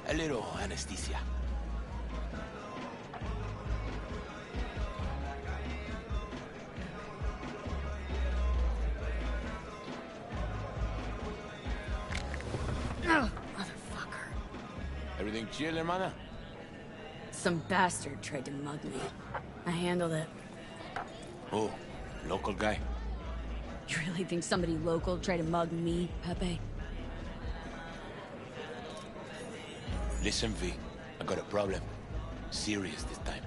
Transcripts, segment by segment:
A little anesthesia. Motherfucker. Everything chill, hermana? Some bastard tried to mug me. I handled it. Oh, local guy. You really think somebody local tried to mug me, Pepe? Listen, V. I got a problem. Serious this time.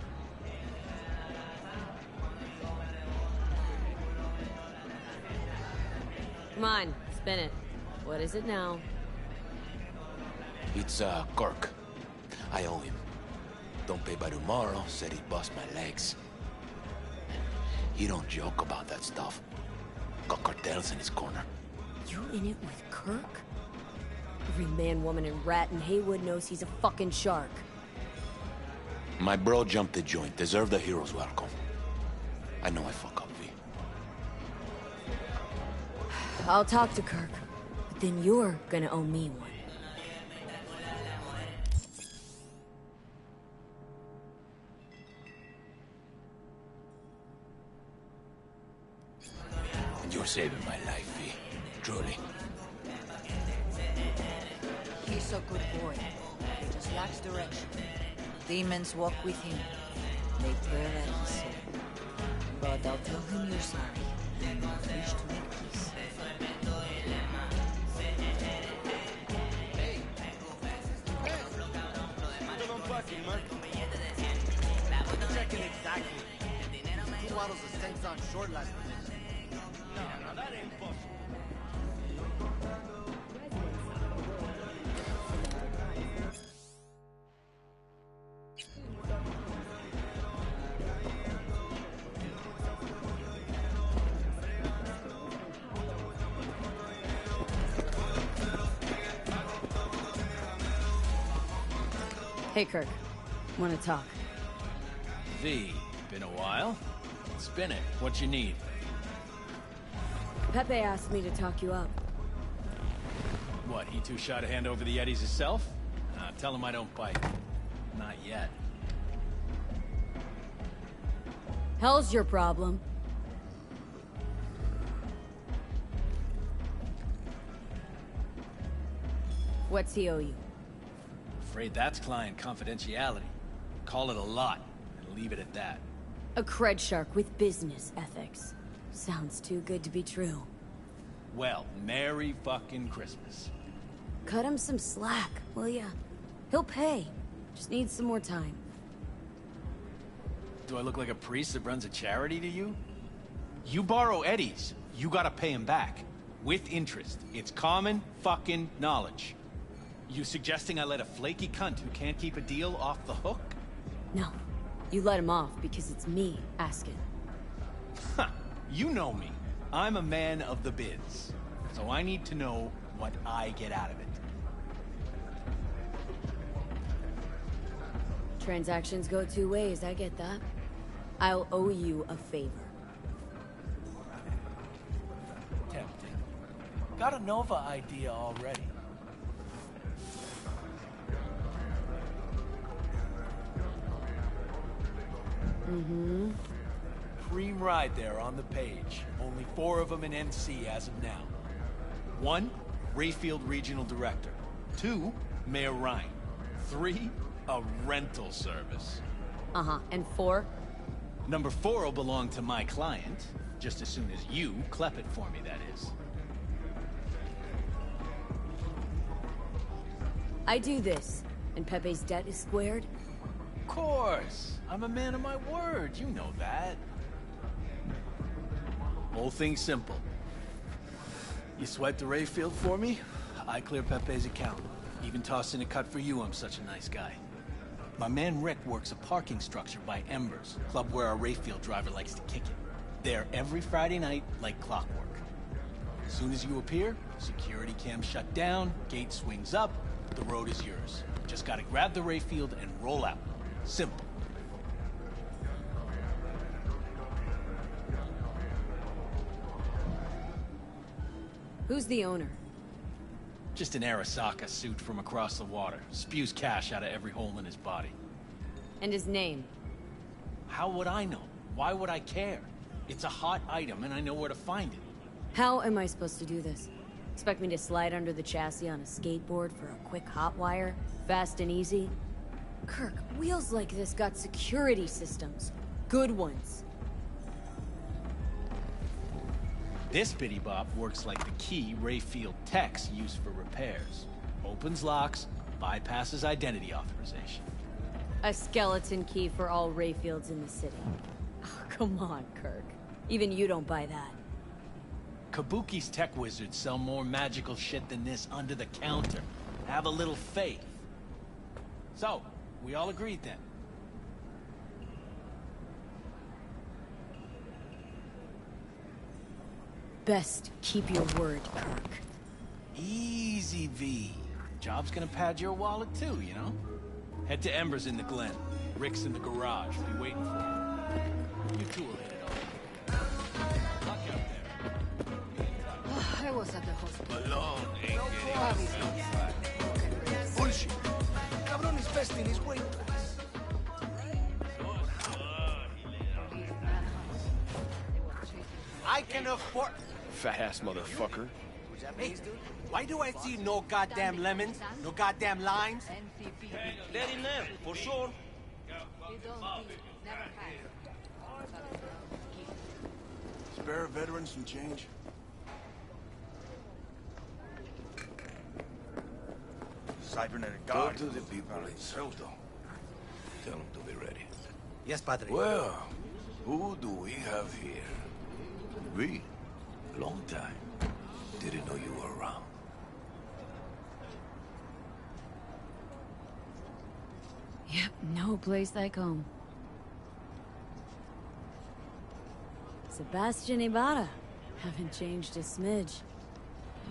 Come on, spin it. What is it now? It's, Kirk. I owe him. Don't pay by tomorrow, said he'd bust my legs. He don't joke about that stuff. Got cartels in his corner. You in it with Kirk? Every man, woman, and rat in Haywood knows he's a fucking shark. My bro jumped the joint. Deserved a hero's welcome. I know I fuck up, V. I'll talk to Kirk, but then you're gonna owe me one. You're saving my life, V. Truly. He's a good boy. He just lacks direction. Demons walk with him. They pray that he's saved. But I'll tell him you're sorry and you wish to make peace. Checking exactly. 2 bottles of stinks on short last minute. No, that ain't possible. Hey, Kirk. Wanna talk? V, been a while? Spin it. What you need? Pepe asked me to talk you up. What, he too shy to hand over the Eddies himself? Tell him I don't bite. Not yet. Hell's your problem. What's he owe you? Afraid that's client confidentiality. Call it a lot, and leave it at that. A cred shark with business ethics. Sounds too good to be true. Well, Merry fucking Christmas. Cut him some slack, will ya? He'll pay. Just needs some more time. Do I look like a priest that runs a charity to you? You borrow Eddies, you gotta pay him back. With interest. It's common fucking knowledge. You suggesting I let a flaky cunt who can't keep a deal off the hook? No. You let him off because it's me asking. Ha! You know me. I'm a man of the biz. So I need to know what I get out of it. Transactions go two ways, I get that. I'll owe you a favor. Tempting. Got a Nova idea already. Mm-hmm. Cream ride there on the page. Only 4 of them in NC as of now. 1, Rayfield Regional Director. 2, Mayor Ryan. 3, a rental service. Uh-huh. And 4? Number 4 will belong to my client, just as soon as you clep it for me, that is. I do this, and Pepe's debt is squared. Of course! I'm a man of my word, you know that. Whole thing's simple. You swipe the Rayfield for me, I clear Pepe's account. Even toss in a cut for you, I'm such a nice guy. My man Rick works a parking structure by Embers, club where our Rayfield driver likes to kick it. There every Friday night, like clockwork. As soon as you appear, security cam shut down, gate swings up, the road is yours. Just gotta grab the Rayfield and roll out. Simple. Who's the owner? Just an Arasaka suit from across the water. Spews cash out of every hole in his body. And his name? How would I know? Why would I care? It's a hot item and I know where to find it. How am I supposed to do this? Expect me to slide under the chassis on a skateboard for a quick hot wire? Fast and easy? Kirk, wheels like this got security systems. Good ones. This bitty bop works like the key Rayfield techs use for repairs. Opens locks, bypasses identity authorization. A skeleton key for all Rayfields in the city. Oh, come on, Kirk. Even you don't buy that. Kabuki's tech wizards sell more magical shit than this under the counter. Have a little faith. So, we all agreed then. Best keep your word, Kirk. Easy, V. Job's gonna pad your wallet too, you know? Head to Ember's in the Glen. Rick's in the garage. We'll be waiting for you. You two will hit it off. Luck out there. I was at the hospital. Malone ain't getting Obviously. bullshit. Cabron is besting his weight class. I can afford... Fat-ass motherfucker. Hey, why do I see no goddamn lemons? No goddamn limes? Let him live, for sure. Spare veterans some change. Cybernetic Go guard. to the people in Soto. Tell them to be ready. Yes, Padre. Well, who do we have here? We? Long time. Didn't know you were around. Yep, no place like home. Sebastian Ibarra. Haven't changed a smidge.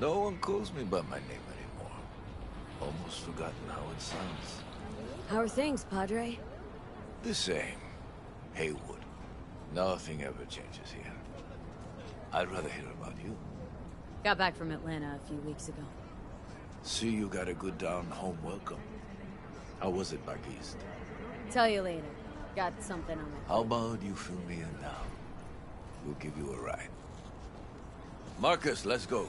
No one calls me by my name anymore. Almost forgotten how it sounds. How are things, Padre? The same. Haywood. Nothing ever changes here. I'd rather hear about you. Got back from Atlanta a few weeks ago. See you got a good down-home welcome. How was it back east? Tell you later. Got something on it. How about you fill me in now? We'll give you a ride. Marcus, let's go.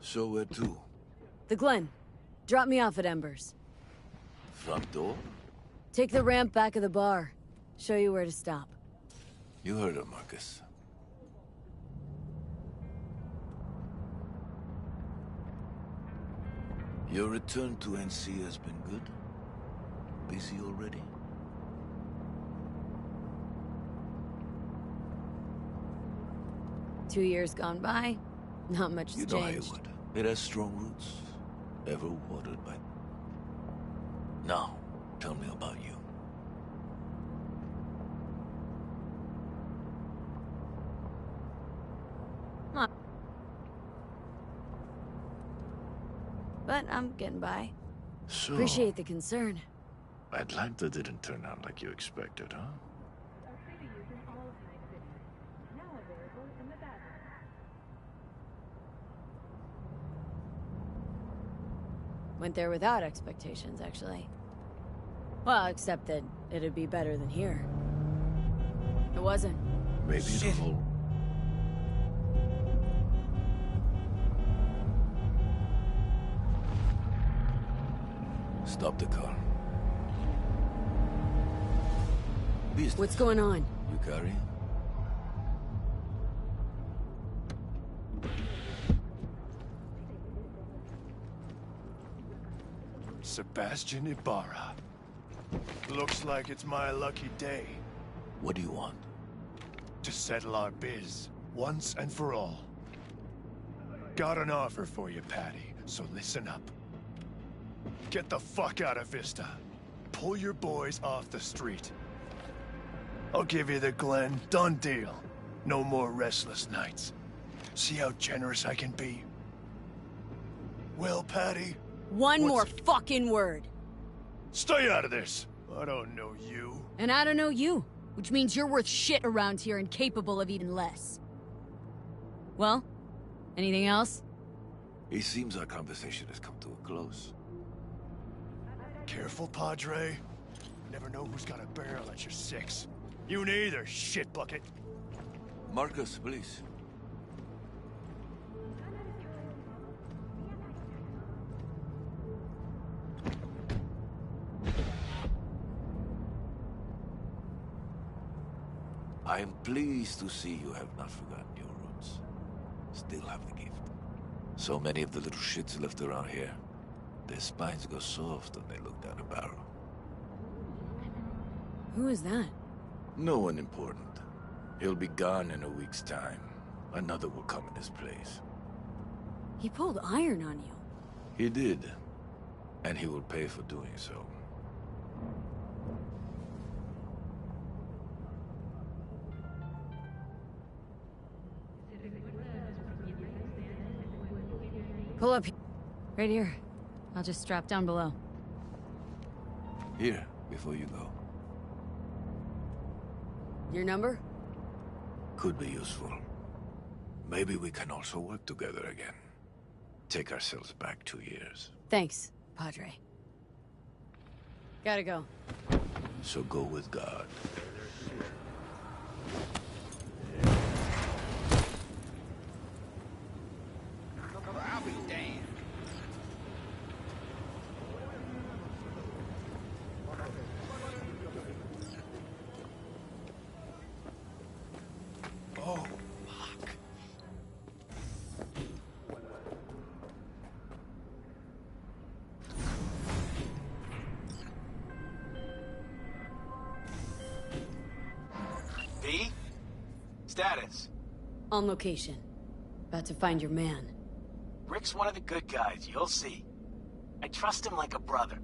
So where to? The Glen. Drop me off at Embers. Front door? Take the ramp back of the bar. Show you where to stop. You heard her, Marcus. Your return to NC has been good? Busy already? Two years gone by, not much has You know changed. Haywood. It has strong roots. Ever watered by... Now, tell me about you. But I'm getting by. So, Appreciate the concern. Atlanta didn't turn out like you expected, huh? Went there without expectations, actually. Well, except that it'd be better than here. It wasn't. Maybe the whole... Stop the car. Business. What's going on? You carry? Sebastian Ibarra. Looks like it's my lucky day What do you want? to settle our biz once and for all. Got an offer for you, Patty, so listen up. Get the fuck out of Vista. Pull your boys off the street. I'll give you the Glen. Done deal. No more restless nights. See how generous I can be? Well, Patty? One more What's- fucking word. Stay out of this! I don't know you. And I don't know you, which means you're worth shit around here and capable of even less. Well, anything else? It seems our conversation has come to a close. Careful, Padre. Never know who's got a barrel at your six. You neither, shit bucket. Marcus, please. I am pleased to see you have not forgotten your roots. Still have the gift. So many of the little shits left around here. Their spines go soft when they look down a barrel. Who is that? No one important. He'll be gone in a week's time. Another will come in his place. He pulled iron on you. He did. And he will pay for doing so. Pull up. Right here. I'll just strap down below. Here, before you go. Your number? Could be useful. Maybe we can also work together again. Take ourselves back 2 years. Thanks, Padre. Gotta go. So go with God. I'll be damned. Oh, fuck. V? Status. On location. About to find your man. Rick's one of the good guys, you'll see. I trust him like a brother.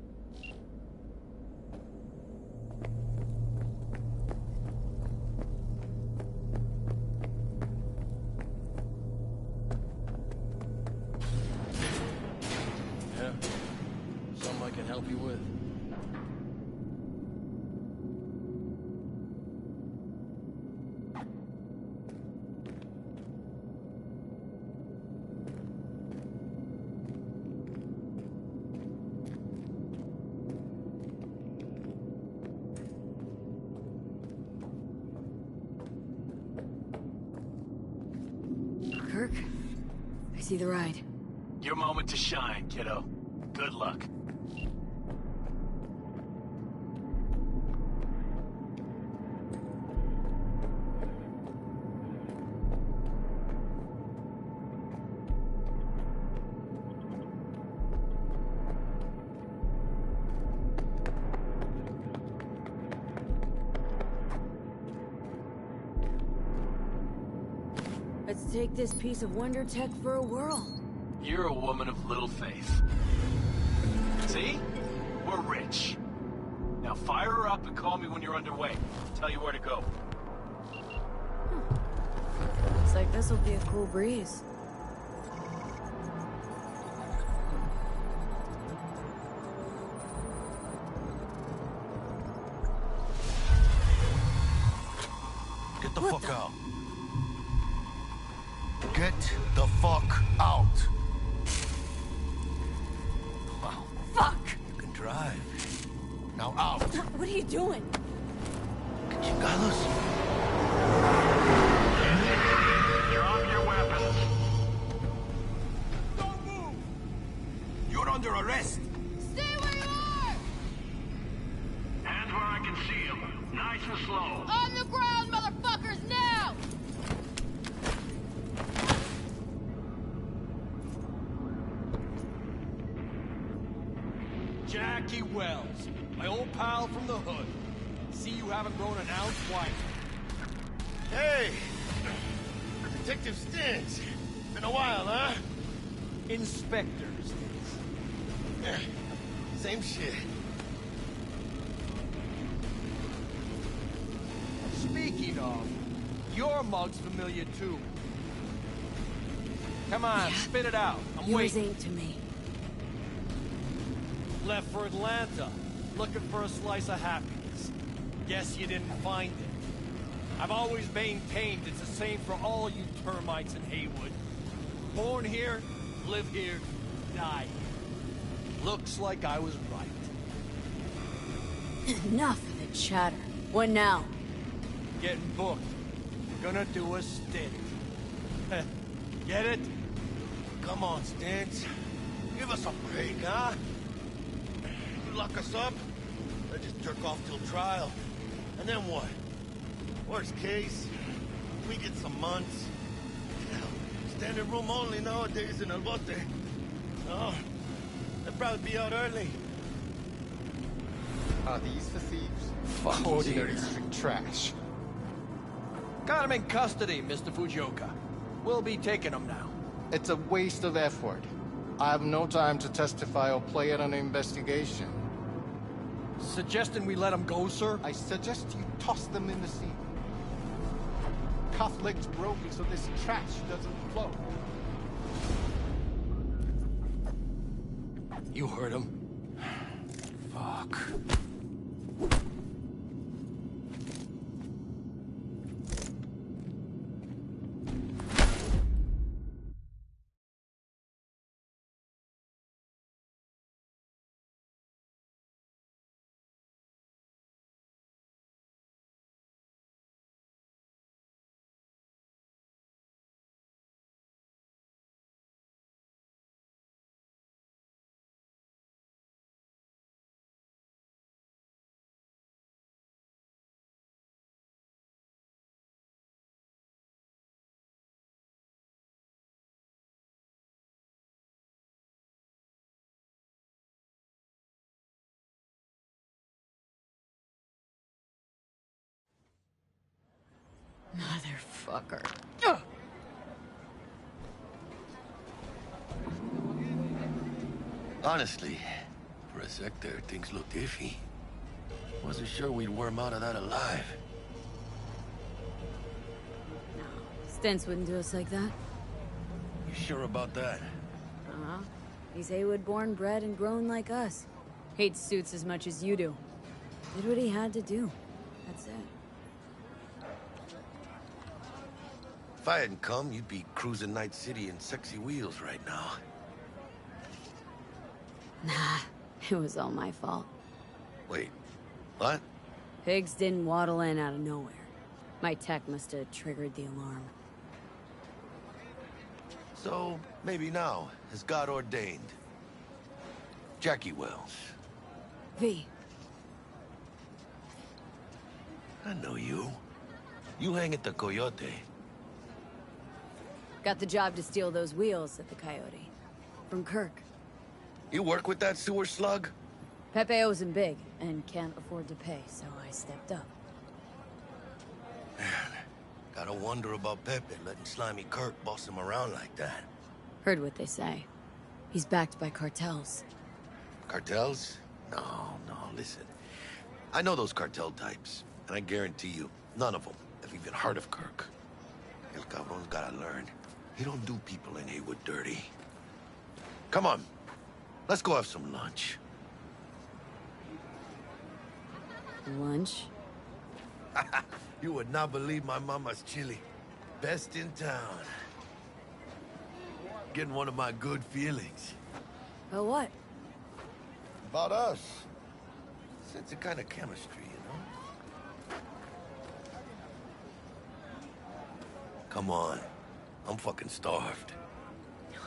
Yeah. Something I can help you with. Kirk? I see the ride. Your moment to shine, kiddo. Good luck. Let's take this piece of wonder tech for a whirl. You're a woman of little faith. See? We're rich. Now fire her up and call me when you're underway. I'll tell you where to go. Looks like this'll be a cool breeze. Get the What fuck the- out. Get the fuck out. Wow, Fuck! you can drive. Now out. What are you doing? Chingados. Drop your weapons. Don't move! You're under arrest. Stay where you are! Hands where I can see them. Nice and slow. On the ground, motherfuckers, now! Jackie Wells, my old pal from the hood. See you haven't grown an ounce white. Hey, Detective Stins. Been a while, huh? Inspectors. Yeah, same shit. Speaking of, your mug's familiar too. Come on, Yeah. spit it out. I'm Yours waiting. ain't to me. Left for Atlanta, looking for a slice of happiness. Guess you didn't find it. I've always maintained it's the same for all you termites in Haywood. Born here, live here, die here. Looks like I was right. Enough of the chatter. What now? Getting booked. Gonna do a stint. Get it? Come on, Stance. Give us a break, huh? You lock us up, I just jerk off till trial. And then what? Worst case, we get some months. Hell, standing room only nowadays in El Bote. Oh, they'd probably be out early. Are these for thieves? Fuck Ordinary street trash. Got him in custody, Mr. Fujioka. We'll be taking him now. It's a waste of effort. I have no time to testify or play in an investigation. Suggesting we let him go, sir? I suggest you toss them in the sea. Cuff leg's broken so this trash doesn't flow. You heard him. Fuck. Motherfucker. Honestly, for a sec there, things looked iffy. Wasn't sure we'd worm out of that alive. Stents wouldn't do us like that. You sure about that? Uh-huh. He's Haywood born, bred, and grown like us. Hates suits as much as you do. Did what he had to do. That's it. If I hadn't come, you'd be cruising Night City in sexy wheels right now. Nah, it was all my fault. Wait, what? Pigs didn't waddle in out of nowhere. My tech must have triggered the alarm. So, maybe now, as God ordained. Jackie Wells. V. I know you. You hang at the Coyote. Got the job to steal those wheels at the Coyote. From Kirk. You work with that sewer slug? Pepe owes him big, and can't afford to pay, so I stepped up. Man, gotta wonder about Pepe letting Slimy Kirk boss him around like that. Heard what they say. He's backed by cartels. Cartels? No, listen. I know those cartel types, and I guarantee you, none of them have even heard of Kirk. El Cabron's gotta learn. He don't do people in Haywood dirty. Come on, let's go have some lunch. Lunch? You would not believe my mama's chili. Best in town. Getting one of my good feelings. Oh, what? About us. Sense a kind of chemistry, you know? Come on. I'm fucking starved.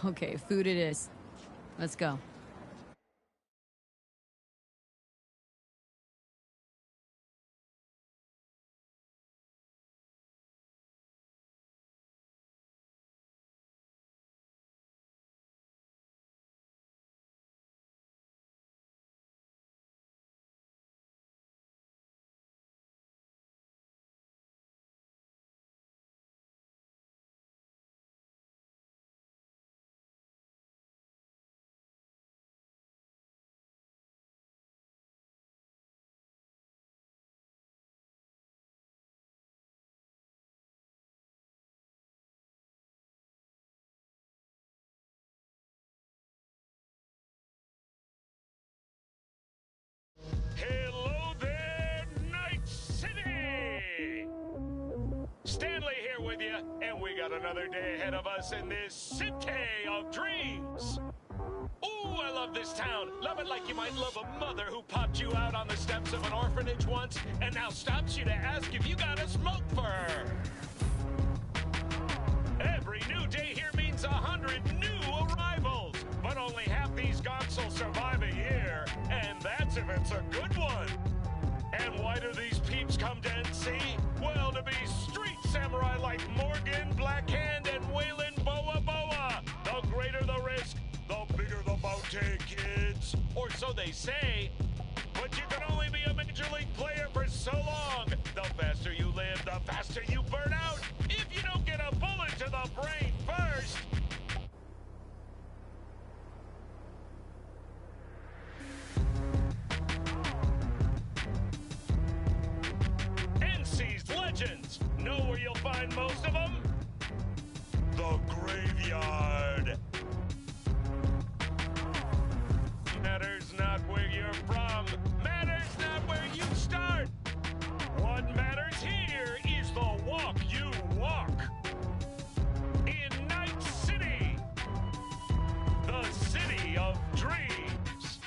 Okay, food it is. Let's go. got another day ahead of us in this city of dreams. Ooh, I love this town. Love it like you might love a mother who popped you out on the steps of an orphanage once and now stops you to ask if you got a smoke for her. Every new day here means 100 new arrivals, but only half these gonzels survive a year, and that's if it's a good one. And why do these peeps come to NC? Well, to be street samurai like Morgan, Blackhand, and Waylon Boa Boa. The greater the risk, the bigger the bounty, kids. Or so they say. But you can only be a major league player for so long. The faster you live, the faster you burn out. If you don't get a bullet to the brain first. NC's legends. Know where you'll find most of them? The graveyard. Matters not where you're from. Matters not where you start. What matters here is the walk you walk. In Night City, the city of dreams.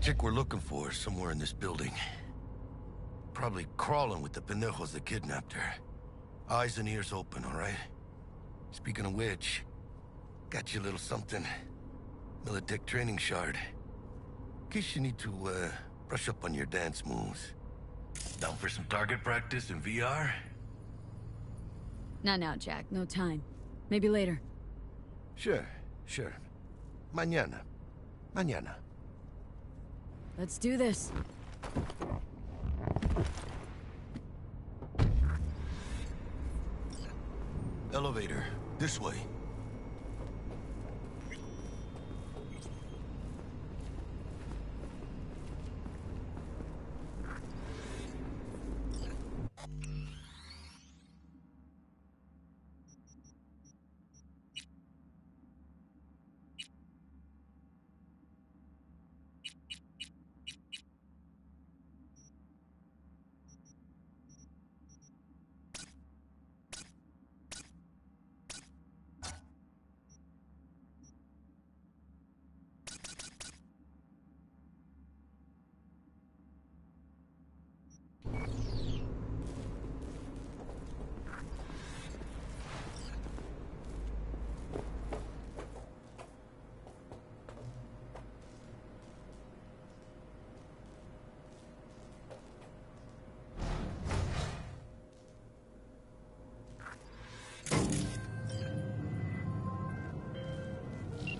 Chick we're looking for is somewhere in this building. Probably crawling with the pendejos that kidnapped her. Eyes and ears open, all right? Speaking of which, got you a little something. Militech training shard. In case you need to, brush up on your dance moves. Down for some target practice in VR? Not now, Jack. No time. Maybe later. Sure. Mañana. Let's do this. Elevator. This way.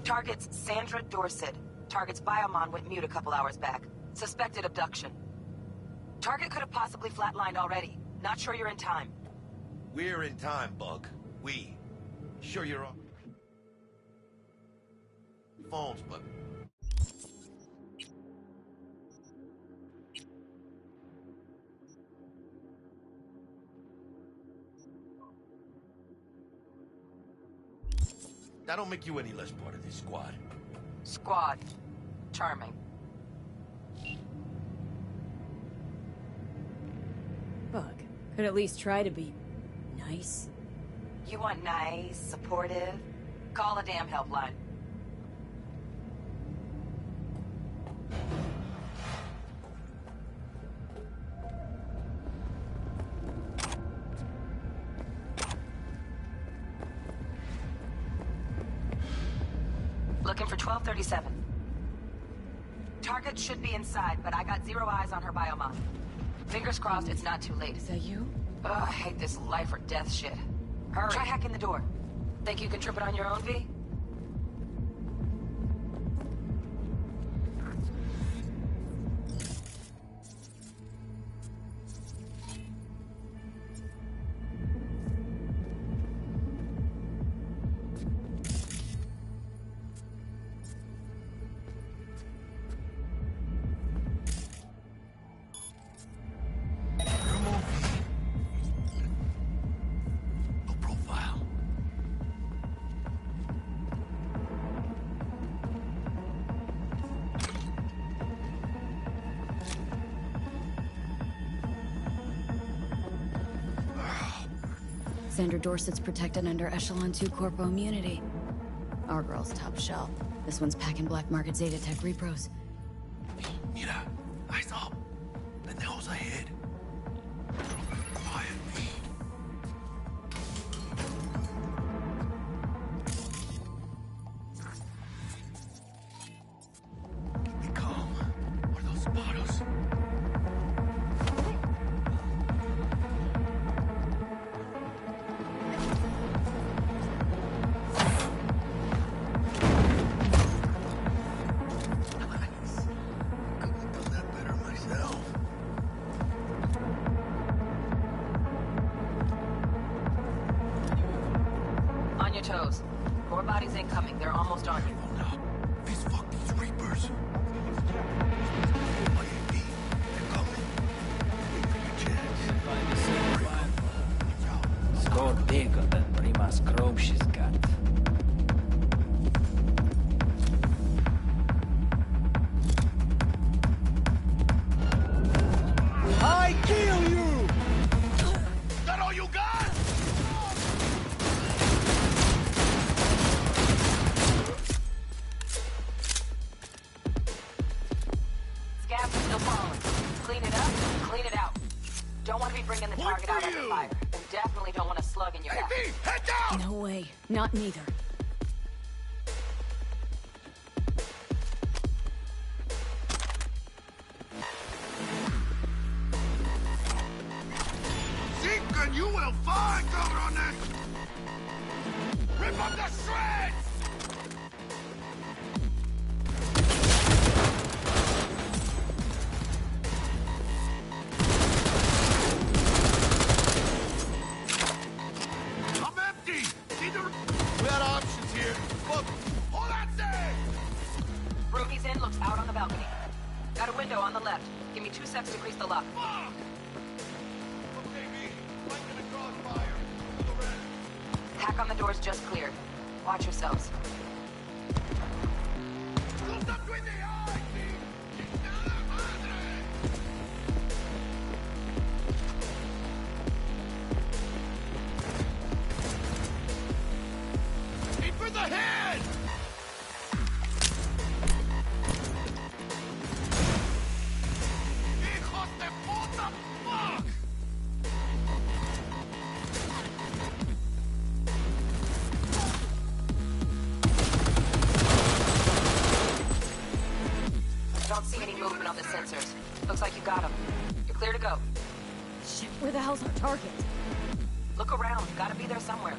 Target's Sandra Dorset. Target's biomon went mute a couple hours back. Suspected abduction. Target could have possibly flatlined already. Not sure you're in time. We're in time, Bug. We. Sure you're on phones, but... That don't make you any less part of this squad. Squad. Charming. Bug. Could at least try to be nice. You want nice, supportive? Call a damn helpline. Looking for 1237. Target should be inside, but I got 0 eyes on her biomon. Fingers crossed it's not too late. Is that you? Ugh, I hate this life or death shit. Hurry. Try hacking the door. Think you can trip it on your own, V? Sandra Dorset's protected under Echelon 2 Corpo immunity. Our girl's top shelf. This one's packing black market Zeta Tech repros. Mira, eyes up. Pendejos ahead. Quietly. Be calm. What are those bottles? On your toes. More bodies incoming. They're almost on you. Oh no. These fucking reapers. Score bigger than Primas Grobshi's got. I kill you! Is that all you got? Scabs are still following. Clean it up, clean it out. Don't want to be bringing the target out under fire. And definitely don't want a slug in your back. Hey, head down! No way. Not neither. Think and you will find, cabrones! Rip up the shreds! I'm empty! We got options here. Look, hold that thing! Room he's in looks out on the balcony. Got a window on the left. Give me 2 seconds to grease the lock. Fuck! Okay, V. Flanking the crossfire. The rest. Hack on the door's just cleared. Watch yourselves. Close up between the eyes, V! Chingada madre! Aim for the head! Hijos de puta! Fuck! Don't see any movement on the sensors. Looks like you got them. You're clear to go. Shit, where the hell's our target? Look around. Gotta be there somewhere.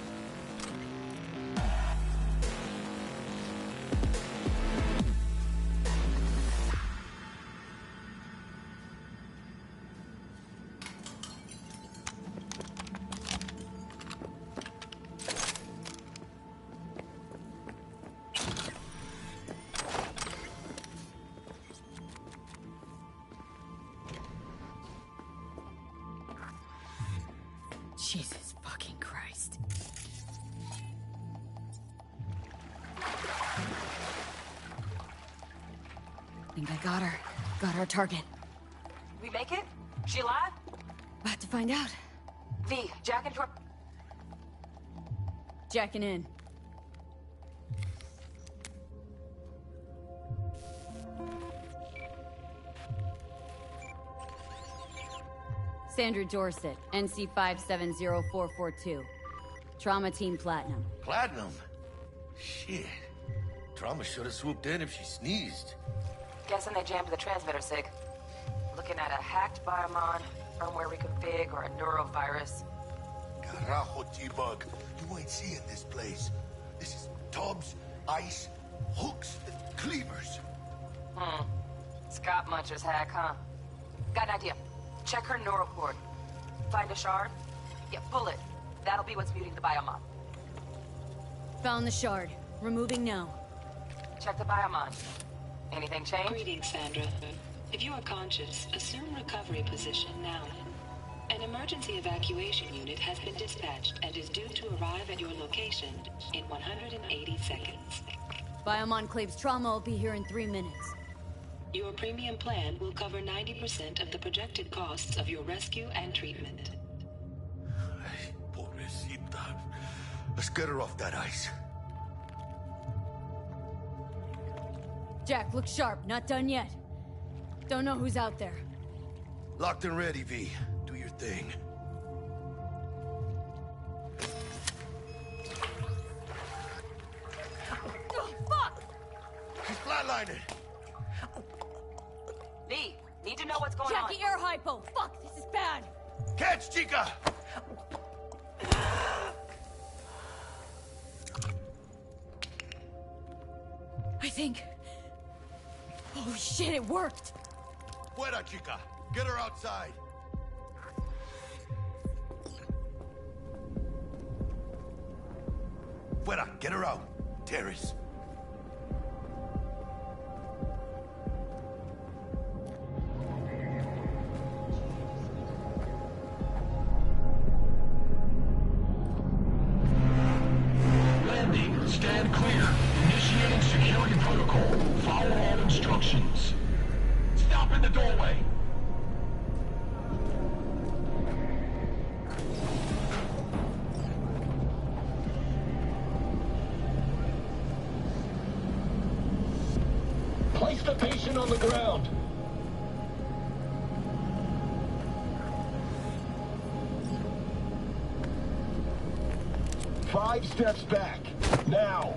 Jesus fucking Christ. Think I got her. Got our target. We make it? She alive? About to find out. V, jack into her... Jacking in. Sandra Dorset, NC 570442. Trauma Team Platinum. Platinum? Shit. Trauma should have swooped in if she sneezed. Guessing they jammed the transmitter, Sig. Looking at a hacked Biomon, firmware reconfig or a neurovirus. Carajo, T-Bug. You ain't seeing this place. This is tubs, ice, hooks, and cleavers. Scott Muncher's hack, huh? Got an idea. Check her neural cord. Find a shard? Yeah, pull it. That'll be what's muting the biomon. Found the shard. Removing now. Check the biomon. Anything change? Greetings, Sandra. If you are conscious, assume recovery position now. An emergency evacuation unit has been dispatched and is due to arrive at your location in 180 seconds. Biomon claims trauma will be here in 3 minutes. Your premium plan will cover 90% of the projected costs of your rescue and treatment. Pobrecita. Let's get her off that ice. Jack, look sharp. Not done yet. Don't know who's out there. Locked and ready, V. Do your thing. Oh, fuck! She's flatlining. Lee, need to know what's going on. Jackie, air hypo! Fuck, this is bad! Catch, Chica! I think... Oh shit, it worked! Fuera, Chica. Get her outside. Fuera, get her out. Terrace. Landing. Stand clear. Initiating security protocol. Follow all instructions. Stop in the doorway. Place the patient on the ground. Five steps back. Now.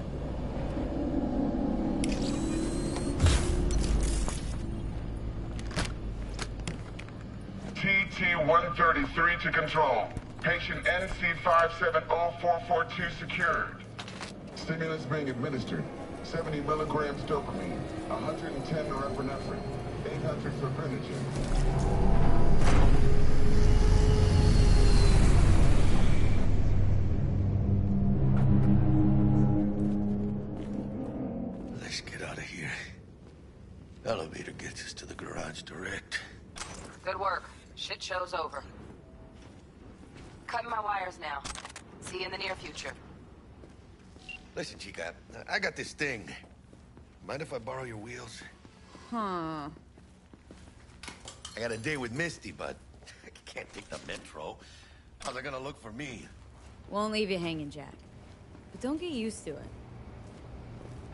TT-133 to control. Patient NC570442 secured. Stimulants being administered. 70 milligrams dopamine, 110 norepinephrine, 800 fibrinogen. Let's get out of here. Elevator gets us to the garage direct. Good work. Shit show's over. Cutting my wires now. See you in the near future. Listen, Chica, I got this thing. Mind if I borrow your wheels? Huh. I got a day with Misty, but I can't take the metro. How's it gonna look for me? Won't leave you hanging, Jack. But don't get used to it.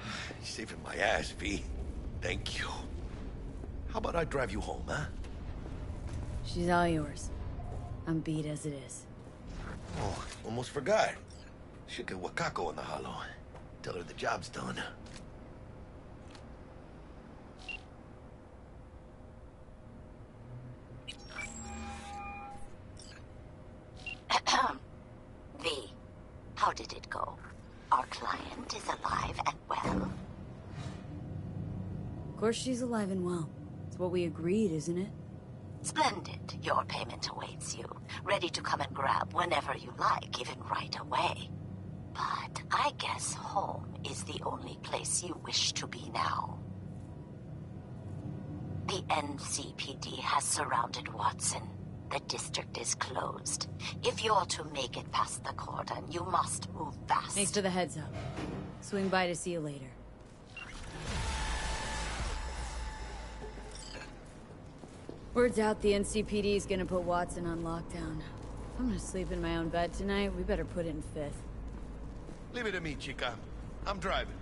You're saving my ass, V. Thank you. How about I drive you home, huh? She's all yours. I'm beat as it is. Oh, almost forgot. Should get Wakako in the hollow. Tell her the job's done. V, how did it go? Our client is alive and well. Of course she's alive and well. It's what we agreed, isn't it? Splendid. Your payment awaits you. Ready to come and grab whenever you like, even right away. But I guess home is the only place you wish to be now. The NCPD has surrounded Watson. The district is closed. If you're to make it past the cordon, you must move fast. Thanks for the heads up. Swing by to see you later. Word's out the NCPD is gonna put Watson on lockdown. If I'm gonna sleep in my own bed tonight, we better put it in fifth. Leave it to me, Chica. I'm driving.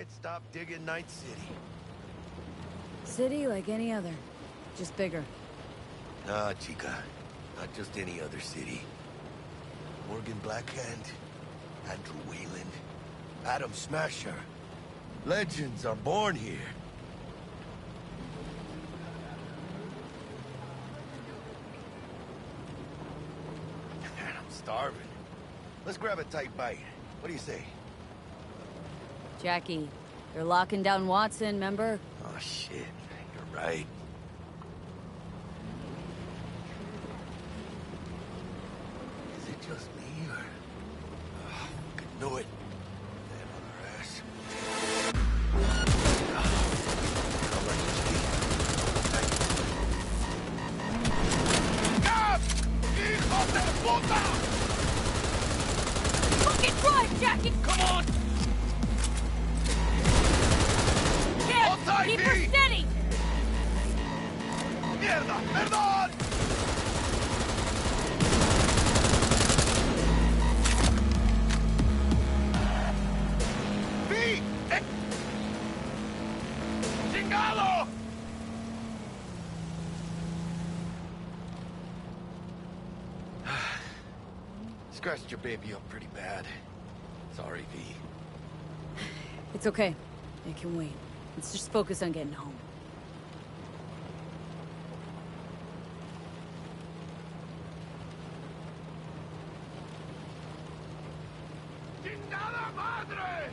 Can't stop digging Night City. City like any other, just bigger. Nah, chica. Not just any other city. Morgan Blackhand, Andrew Wayland, Adam Smasher. Legends are born here. I'm starving. Let's grab a tight bite. What do you say? Jackie, they're locking down Watson, remember? Oh, shit. You're right. Is it just me, or... Oh, I knew it. Damn other ass. ¡Hijos de puta! Fucking drive, Jackie! Come on! Yeah, keep her steady! ¡Mierda! ¡Perdón! ¡Vi! ¡Chingado! Scratched your baby up pretty bad. Sorry, V. It's okay. It can wait. Let's just focus on getting home. ¡Chingada madre!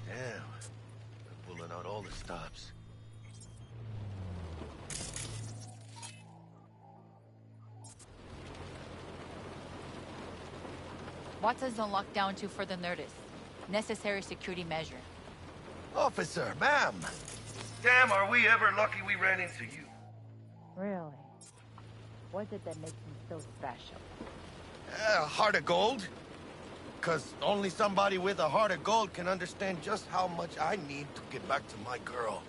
Damn. They're pulling out all the stops. Watson's on lockdown to further notice. Necessary security measure. Officer, ma'am! Damn, are we ever lucky we ran into you. Really? What did that make him so special? Heart of gold? Because only somebody with a heart of gold can understand just how much I need to get back to my girl.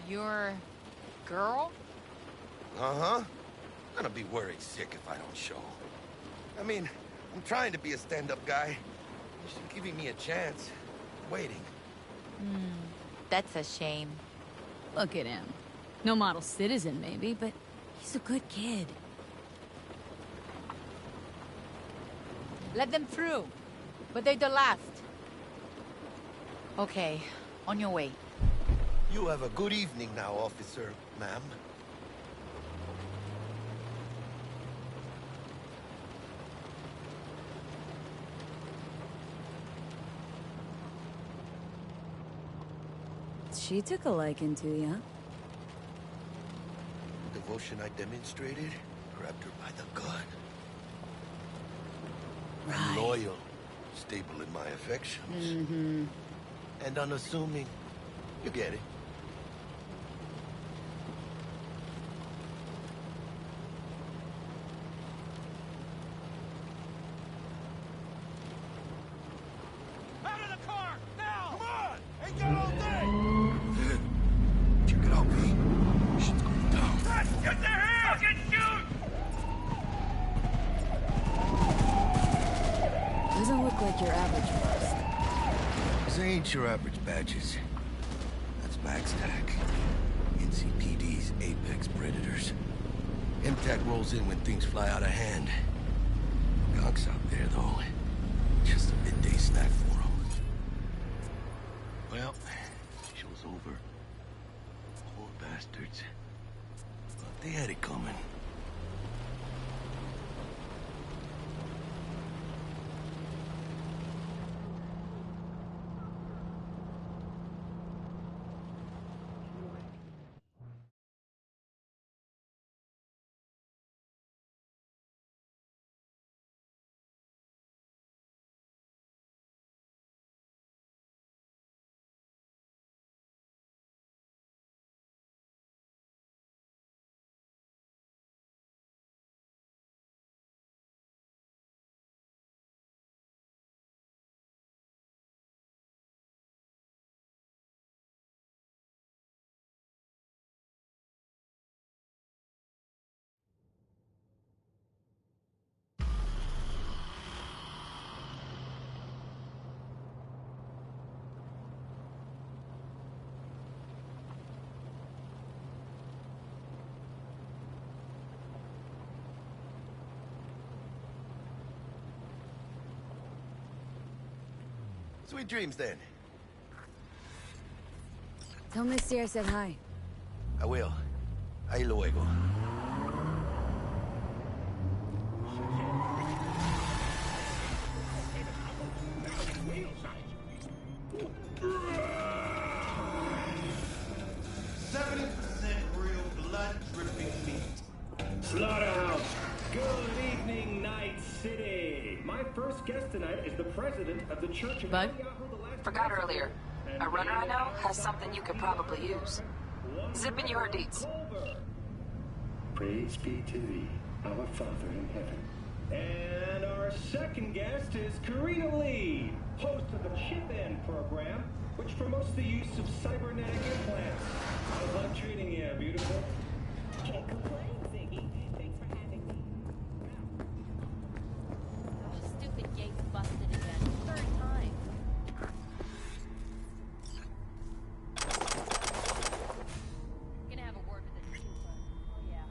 Your... girl? Uh-huh. I'm gonna be worried sick if I don't show. I mean, I'm trying to be a stand-up guy. She's giving me a chance. Waiting. That's a shame. Look at him. No model citizen, maybe, but he's a good kid. Let them through. But they're the last. Okay, on your way. You have a good evening now, officer, ma'am. She took a liking to you. The devotion I demonstrated grabbed her by the gun. I'm loyal, stable in my affections. Mm-hmm. And unassuming. You get it. Out of the car! Now! Come on! Ain't got all day! Check it out, V. Shit's going down. Get their hands! Fucking shoot! Doesn't look like your average bust. These ain't your average badges. That's MaxTac. NCPD's apex predators. MTAC rolls in when things fly out of hand. Gonks out there, though. Just a midday snack for them. Well, show's over. Poor bastards. But they had it coming. Sweet dreams, then. Tell Misty I said hi. I will. Ahí luego. Slaughterhouse. Good evening, Night City. My first guest tonight is the president of the Church of Bud? Forgot earlier. A runner I know has something you could probably use. Zipping you her deets. Praise be to thee, our Father in heaven. And our second guest is Karina Lee, host of the Chip In program, which promotes the use of cybernetic implants. How's life treating you, beautiful? Can't complain, Ziggy. Thanks for having me. Oh, stupid gate's busted again. Third time. Gonna have a word with it too, but oh yeah.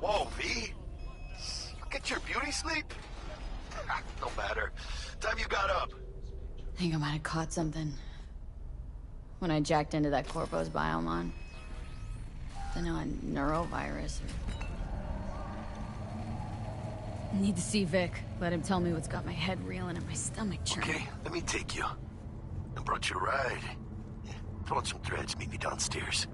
Whoa, V. You get your beauty sleep? No matter. Time you got up. I think I might have caught something. When I jacked into that Corpo's biomon. Don't know, a neurovirus or... Need to see Vic. Let him tell me what's got my head reeling and my stomach churning. Okay, let me take you. I brought you a ride. Yeah, throw on some threads, meet me downstairs.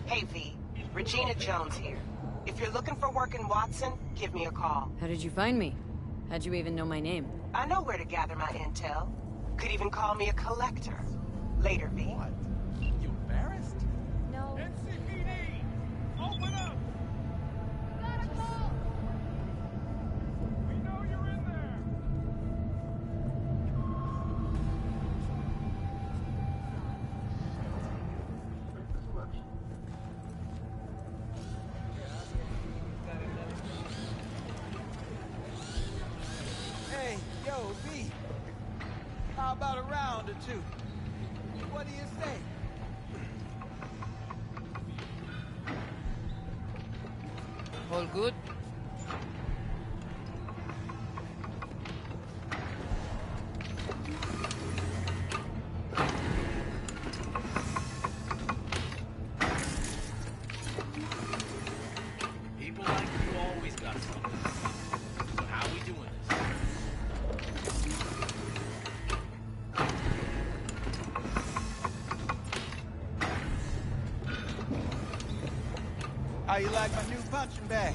Hey, V. Regina Jones here. If you're looking for work in Watson, give me a call. How did you find me? How'd you even know my name? I know where to gather my intel. Could even call me a collector. Later, V. What? You embarrassed? No. NCPD! Open up! Got a call! We know you're in there! Hey, yo, V. How about a round or two? What do you say? All good? People like you always got something. So how we doing this? How you like my new punching bag?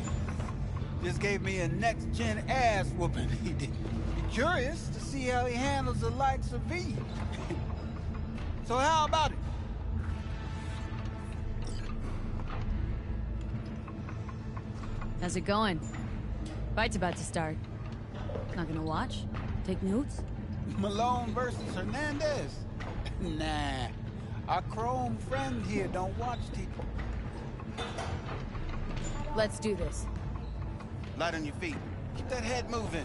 Just gave me a next-gen ass whooping. He did. Curious to see how he handles the likes of V. So how about it? How's it going? Fight's about to start. Not gonna watch? Take notes? Malone versus Hernandez? Nah. Our chrome friend here don't watch people. Let's do this. Light on your feet. Keep that head moving.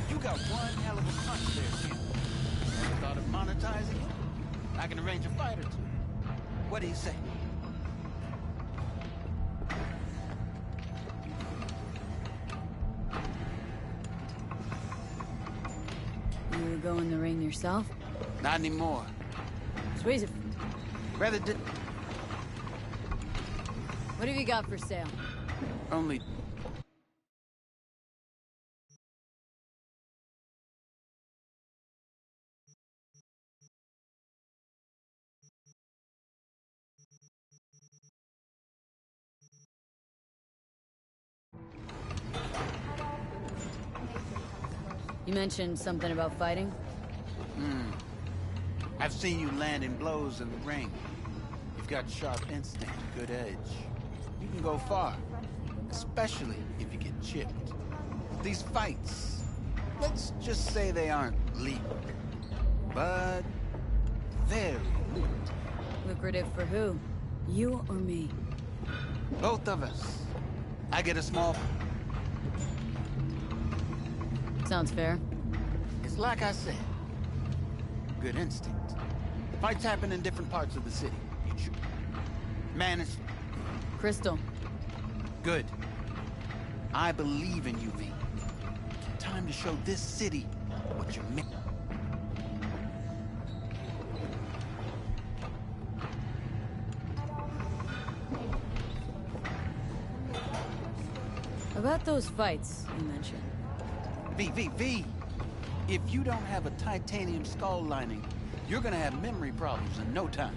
You got one hell of a punch there, kid. Ever thought of monetizing it? I can arrange a fight or two. What do you say? You go in the ring yourself? Not anymore. Squeeze it. Rather did What have you got for sale? only. You mentioned something about fighting? I've seen you landing blows in the ring. You've got sharp instinct, good edge. You can go far, especially if you get chipped. These fights, let's just say they aren't legal, but very Lucrative for who? You or me? both of us. I get a small. Sounds fair. It's like I said, good instinct. Fights happen in different parts of the city. You choose. Manage. Crystal. Good. I believe in you, V. Time to show this city what you're made. About those fights you mentioned. V. If you don't have a titanium skull lining, you're gonna have memory problems in no time.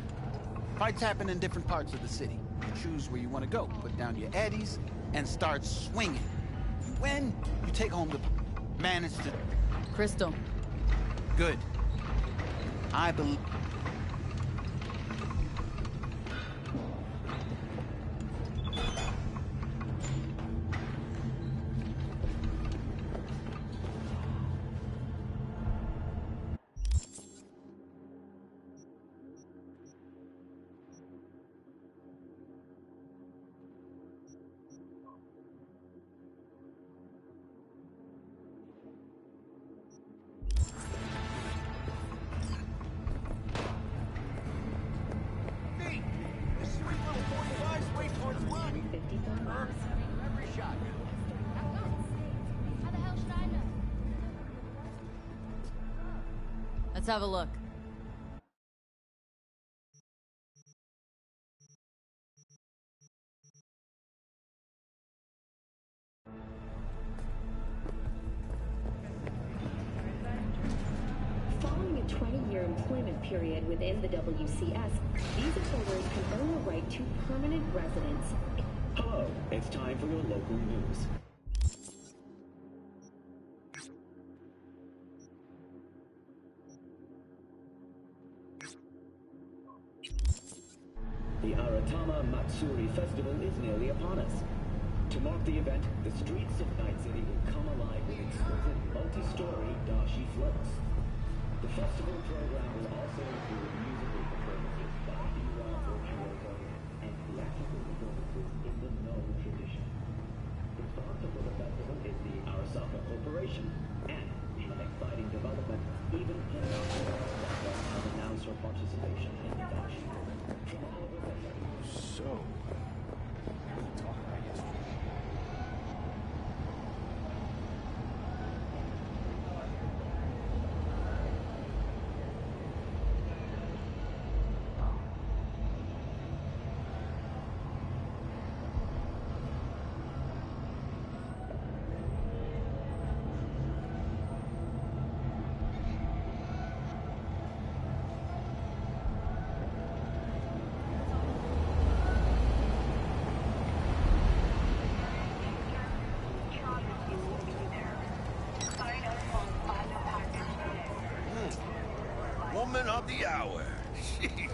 Fights happen in different parts of the city. You choose where you want to go, put down your addies, and start swinging. You win, you take home the... Manage to... Crystal. Good. I believe... Let's have a look. Following a 20-year employment period within the WCS, visa holders can earn a right to permanent residence. Hello, it's time for your local news. The Aratama Matsuri Festival is nearly upon us. To mark the event, the streets of Night City will come alive with exquisite multi-story dashi floats. The festival program will also include musical performances by Ira Virtuoso and theatrical performances in the No tradition. The sponsor for the festival is the Arasaka Corporation, and in an exciting development, even Hinata has announced her participation in the dashi. From all over the So, talk about yesterday. Woman of the hour. Jeez,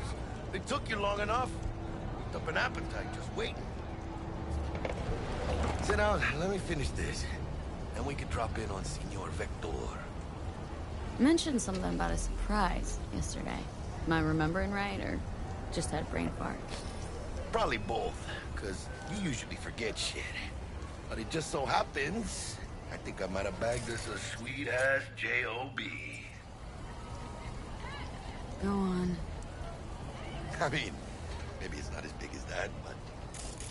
it took you long enough. Picked up an appetite just waiting. Sit down, let me finish this. Then we can drop in on Senor Vector. You mentioned something about a surprise yesterday. Am I remembering right, or just had a brain fart? Probably both, because you usually forget shit. But it just so happens, I think I might have bagged us a sweet-ass J.O.B. Go on. I mean, maybe it's not as big as that, but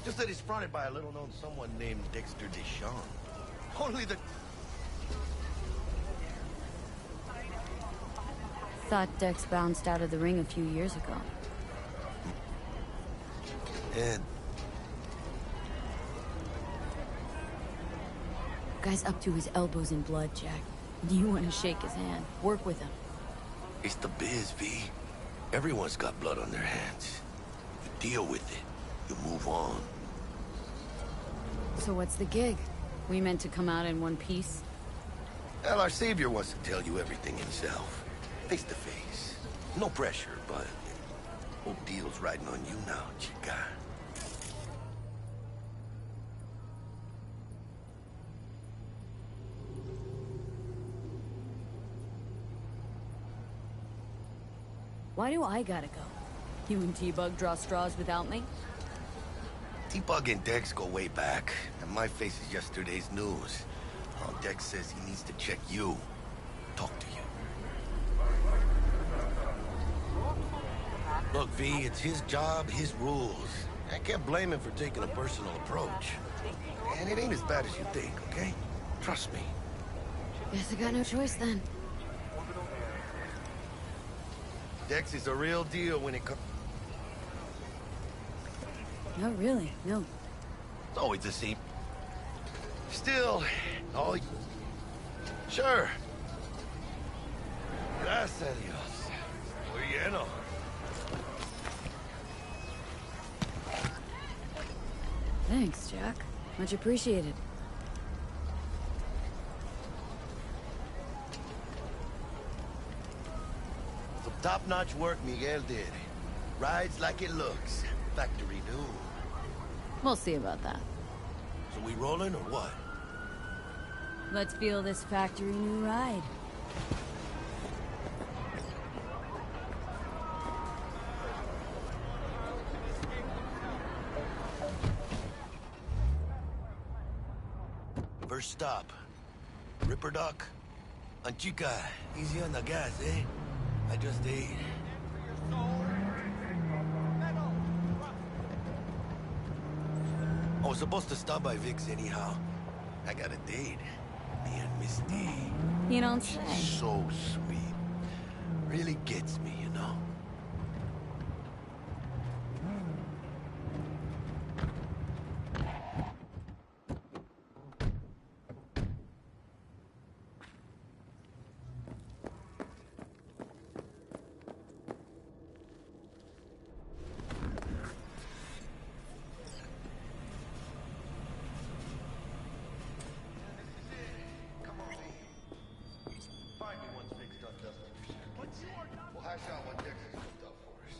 just that it's fronted by a little-known someone named Dexter Deshawn. Only the... Thought Dex bounced out of the ring a few years ago. And... Guy's up to his elbows in blood, Jack. You want to shake his hand. Work with him. It's the biz, V. Everyone's got blood on their hands. You deal with it. You move on. So what's the gig? We meant to come out in one piece? Well, our savior wants to tell you everything himself. Face to face. No pressure, but... whole deal's riding on you now, chica. Why do I gotta go? You and T-Bug draw straws without me? T-Bug and Dex go way back, and my face is yesterday's news. Oh, Dex says he needs to check you. Talk to you. Look, V, it's his job, his rules. I can't blame him for taking a personal approach. And it ain't as bad as you think, okay? Trust me. Guess I got no choice then. Dex is a real deal when it comes... No, really, no. It's always the same. Still, all... Sure. Gracias a Dios. Muy lleno. Thanks, Jack. Much appreciated. Some top-notch work Miguel did. Rides like it looks. Factory new. We'll see about that. So we rolling or what? Let's feel this factory new ride. First stop. Ripper Dock. Anchica, easy on the gas, eh? I just ate. I was supposed to stop by Vic's anyhow. I got a date. Me and Miss D. You don't say. She's so sweet. Really gets me, you know? We'll hash out what Dexter's cooked up for us.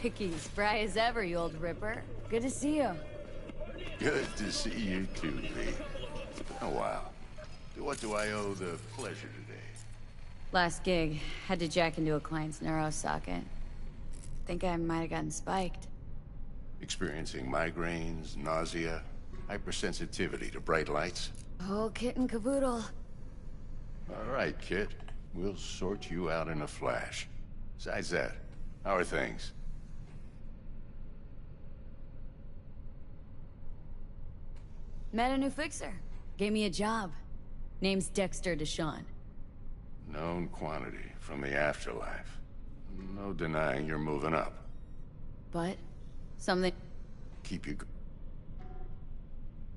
Vicky, spry as ever, you old ripper. Good to see you. Good to see you too, V. It's been a while. To what do I owe the pleasure today? Last gig, had to jack into a client's neuro socket. Think I might have gotten spiked. Experiencing migraines, nausea, hypersensitivity to bright lights? Whole kit and caboodle. All right, kid. We'll sort you out in a flash. Besides that, how are things? Met a new fixer. Gave me a job. Name's Dexter Deshawn. Known quantity from the afterlife. No denying you're moving up. But something... Keep you...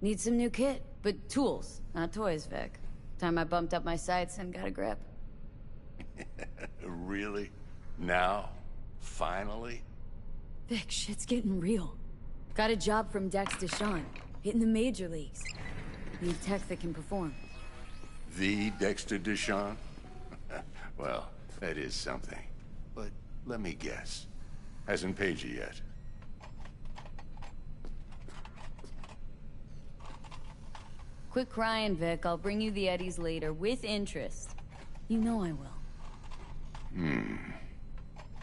Need some new kit, but tools, not toys, Vic. Time I bumped up my sights and got a grip. Really? Now? Finally? Vic, shit's getting real. Got a job from Dex Deshawn. Hitting the major leagues. Need tech that can perform. The Dexter Deshawn? Well, that is something. But let me guess. Hasn't paid you yet. Quit crying, Vic. I'll bring you the eddies later, with interest. You know I will.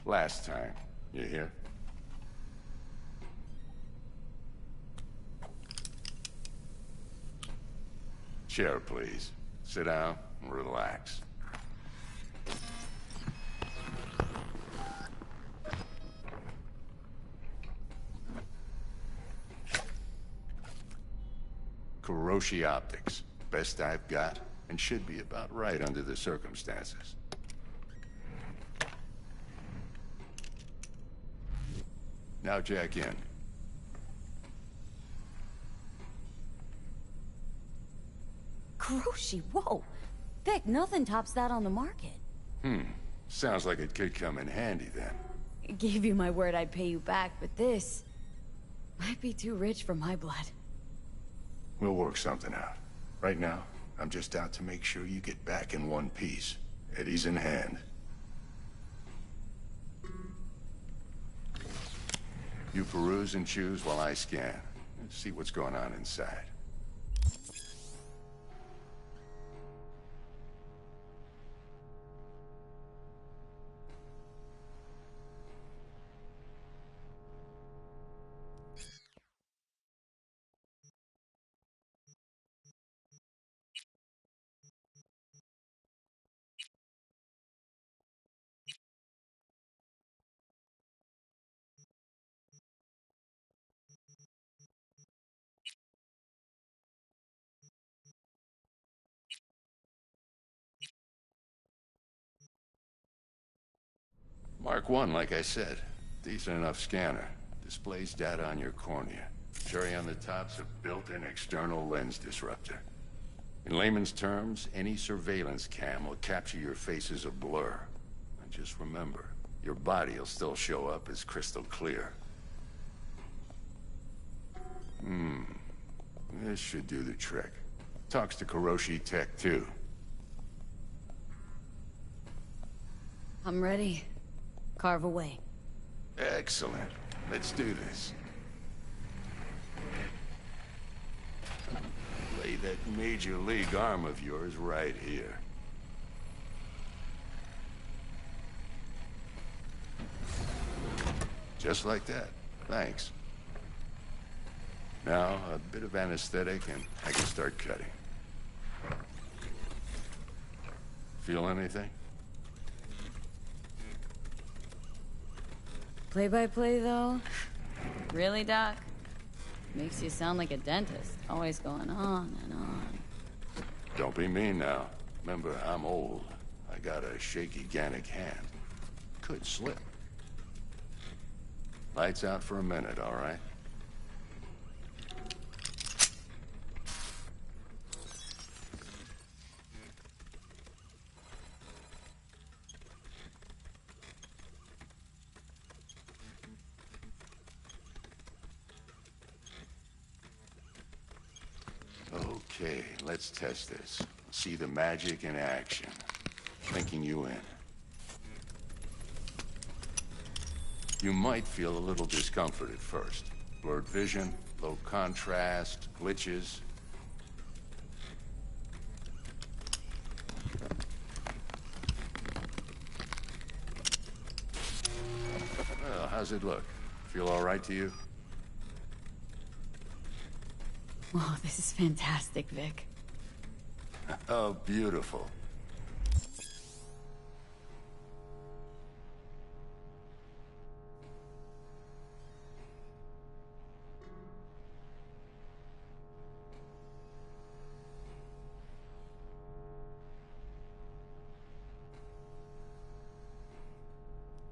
Last time. You hear? Chair, please. Sit down and relax. Kuroshi Optics. Best I've got, and should be about right under the circumstances. Now jack in. Kuroshi, whoa! Vic, nothing tops that on the market. Sounds like it could come in handy then. I gave you my word I'd pay you back, but this... might be too rich for my blood. We'll work something out. Right now, I'm just out to make sure you get back in one piece. Eddie's in hand. You peruse and choose while I scan. See what's going on inside. Mark 1, like I said. Decent enough scanner. Displays data on your cornea. Cherry on the top's a built-in external lens disruptor. In layman's terms, any surveillance cam will capture your face as a blur. And just remember, your body will still show up as crystal clear. This should do the trick. Talks to Kuroshi Tech, too. I'm ready. Carve away. Excellent. Let's do this. Lay that major league arm of yours right here. Just like that. Thanks. Now, a bit of anesthetic and I can start cutting. Feel anything? Play-by-play, though? Really, Doc? Makes you sound like a dentist. Always going on and on. Don't be mean now. Remember, I'm old. I got a shaky Gannic hand. Could slip. Lights out for a minute, all right? Okay, let's test this. See the magic in action. Linking you in. You might feel a little discomfort at first. Blurred vision, low contrast, glitches. Well, how's it look? Feel all right to you? Oh, this is fantastic, Vic. Oh, beautiful.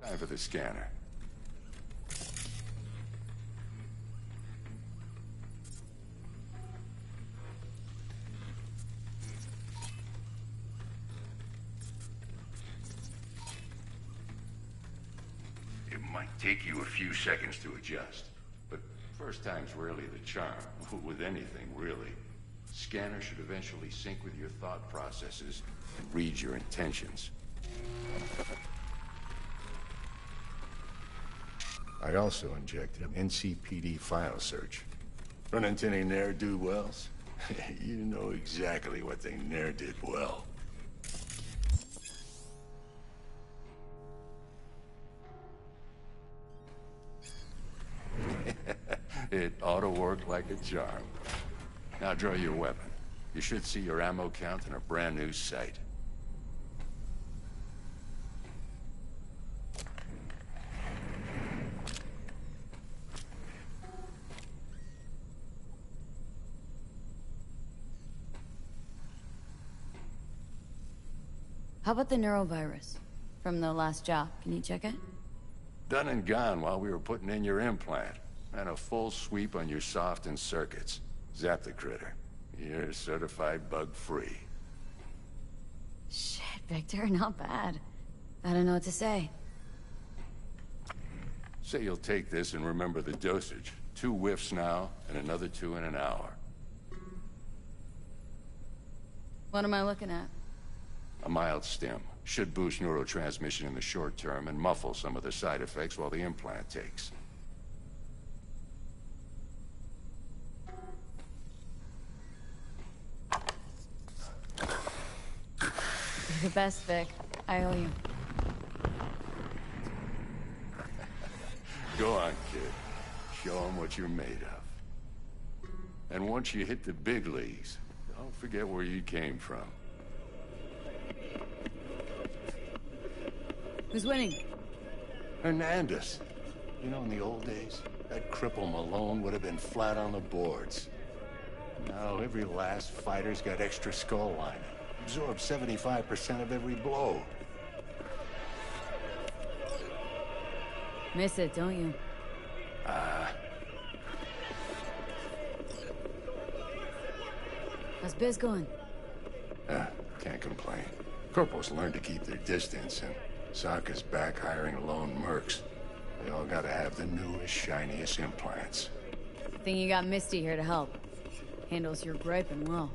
Time for the scanner. It might take you a few seconds to adjust, but first time's rarely the charm, with anything, really. Scanner should eventually sync with your thought processes and read your intentions. I also injected an NCPD file search. Run into any ne'er-do-wells? You know exactly what they ne'er did well. It ought to work like a charm. Now draw your weapon. You should see your ammo count in a brand new sight. How about the neurovirus? From the last job, can you check it? Done and gone while we were putting in your implant. And a full sweep on your soft and circuits. Zap the critter. You're certified bug-free. Shit, Victor, not bad. I don't know what to say. Say you'll take this and remember the dosage. 2 whiffs now, and another 2 in an hour. What am I looking at? A mild stim. Should boost neurotransmission in the short term and muffle some of the side effects while the implant takes. You're the best, Vic. I owe you. Go on, kid. Show them what you're made of. And once you hit the big leagues, don't forget where you came from. Who's winning? Hernandez. You know, in the old days, that cripple Malone would have been flat on the boards. Now, every last fighter's got extra skull lining. Absorbs 75% of every blow. Miss it, don't you? How's biz going? Can't complain. Corporals learn to keep their distance, and Sokka's back hiring lone mercs. They all gotta have the newest, shiniest implants. Think you got Misty here to help. Handles your griping well.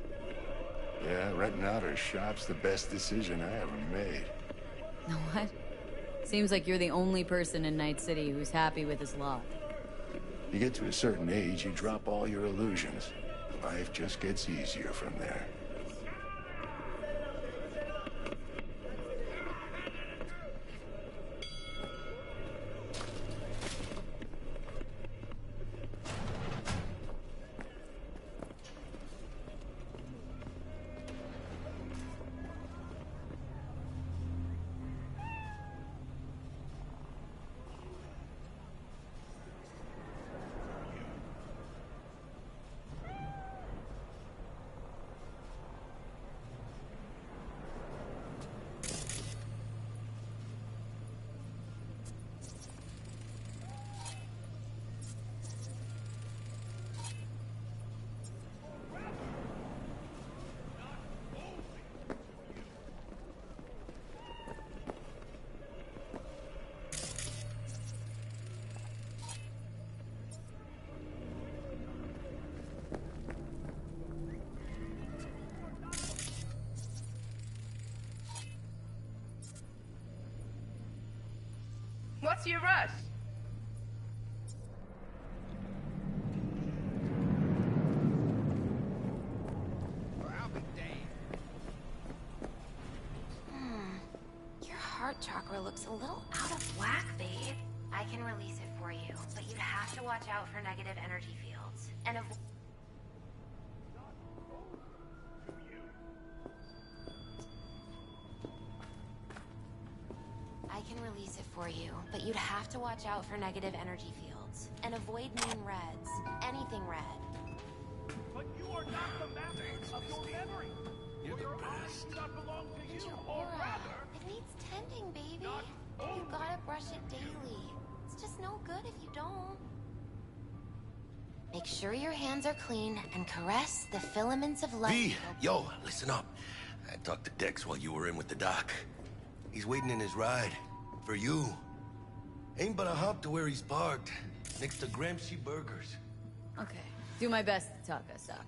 Yeah, renting out her shop's the best decision I ever made. Know what? Seems like you're the only person in Night City who's happy with his lot. You get to a certain age, you drop all your illusions. Life just gets easier from there. What's your rush? Your heart chakra looks a little out of whack, babe. I can release it for you, but you'd have to watch out for negative energy fields. And I can release it for you, but you'd have to watch out for negative energy fields. And avoid mean reds. Anything red. But you are not the master of your memory. You're the best. Do not belong to you, Your or aura. rather, It needs tending, baby. You gotta brush it daily. It's just no good if you don't. Make sure your hands are clean and caress the filaments of life. V, yo, listen up. I talked to Dex while you were in with the doc. He's waiting in his ride. For you. Ain't but a hop to where he's parked. Next to Gramsci Burgers. Okay, do my best to talk us up.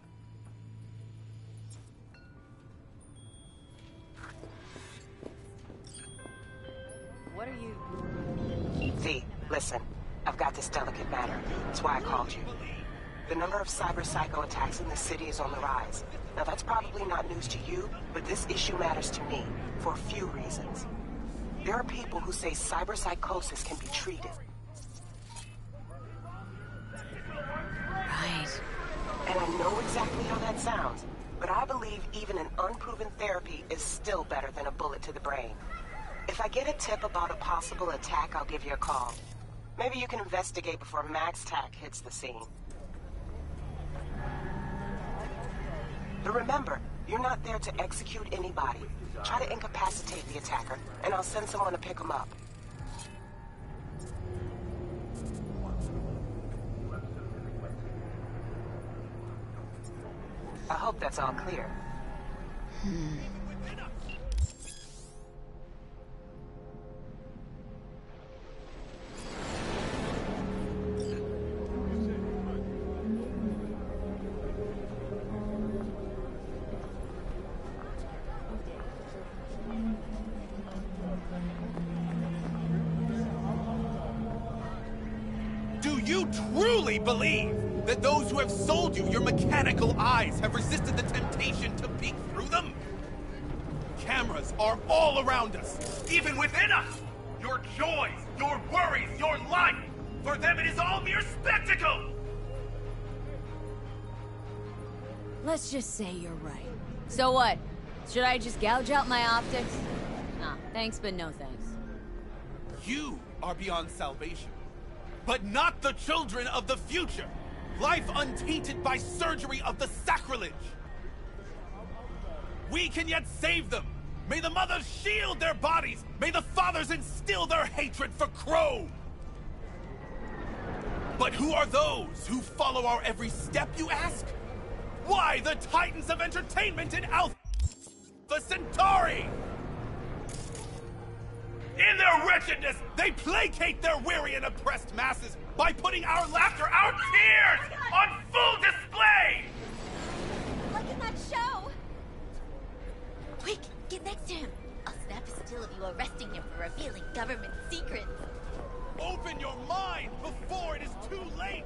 What are you... V, listen. I've got this delicate matter. That's why I called you. The number of cyber-psycho attacks in the city is on the rise. Now, that's probably not news to you, but this issue matters to me for a few reasons. There are people who say cyberpsychosis can be treated. Right. And I know exactly how that sounds, but I believe even an unproven therapy is still better than a bullet to the brain. If I get a tip about a possible attack, I'll give you a call. Maybe you can investigate before Max Tack hits the scene. But remember, you're not there to execute anybody. Try to incapacitate the attacker, and I'll send someone to pick him up. I hope that's all clear. Do you truly believe that those who have sold you your mechanical eyes have resisted the temptation to peek through them? Cameras are all around us, even within us! Your joys, your worries, your life! For them it is all mere spectacle! Let's just say you're right. So what? Should I just gouge out my optics? Nah, thanks, but no thanks. You are beyond salvation, but not the children of the future! Life untainted by surgery of the sacrilege! We can yet save them! May the mothers shield their bodies! May the fathers instill their hatred for Crow! But who are those who follow our every step, you ask? Why, the titans of entertainment in Alpha Centauri! In their wretchedness, they placate their weary and oppressed masses by putting our laughter, our tears, on full display! Like in that show! Quick, get next to him. I'll snap a still of you arresting him for revealing government secrets. Open your mind before it is too late!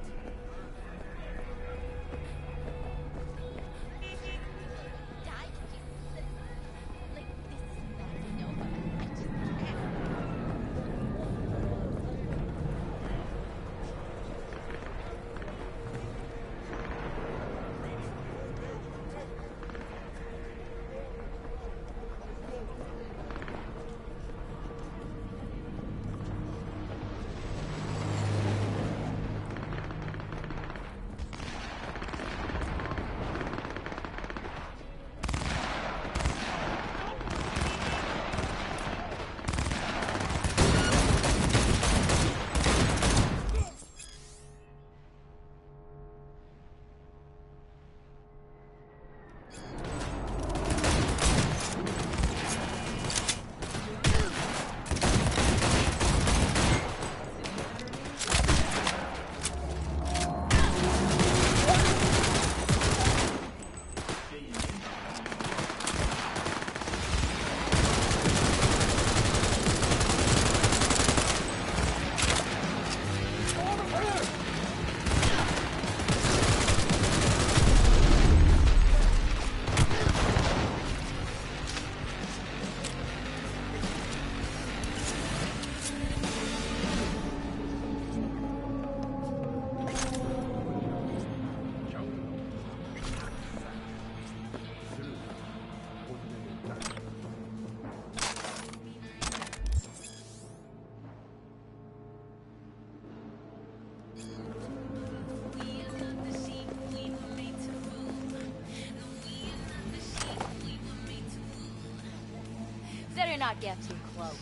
not get too close,